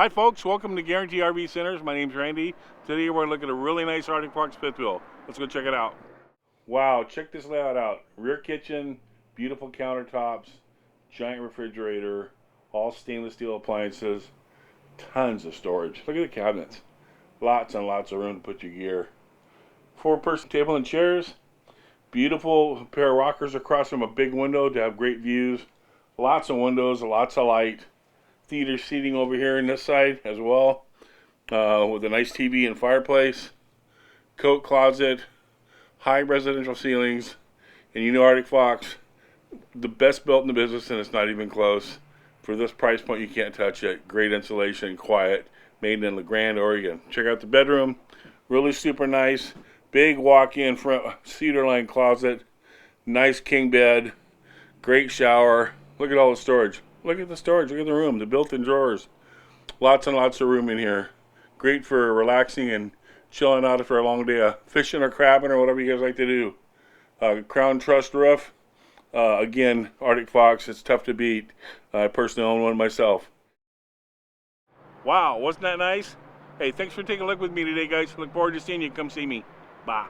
Hi folks, welcome to Guarantee RV Centers. My name's Randy. Today we're going to look at a really nice Arctic Fox fifth wheel. Let's go check it out. Wow, check this layout out. Rear kitchen, beautiful countertops, giant refrigerator, all stainless steel appliances, tons of storage. Look at the cabinets. Lots and lots of room to put your gear. 4-person table and chairs. Beautiful pair of rockers across from a big window to have great views. Lots of windows, lots of light. Theater seating over here on this side as well, with a nice TV and fireplace, coat closet, high residential ceilings, and you know Arctic Fox, the best built in the business, and it's not even close. For this price point, you can't touch it. Great insulation, quiet, made in La Grande, Oregon. Check out the bedroom, really super nice, big walk-in front cedar-lined closet, nice king bed, great shower. Look at all the storage. Look at the storage, look at the room, the built-in drawers. Lots and lots of room in here. Great for relaxing and chilling out after a long day of fishing or crabbing or whatever you guys like to do. Crown truss roof. Again, Arctic Fox, it's tough to beat. I personally own one myself. Wow, wasn't that nice? Hey, thanks for taking a look with me today, guys. Look forward to seeing you. Come see me. Bye.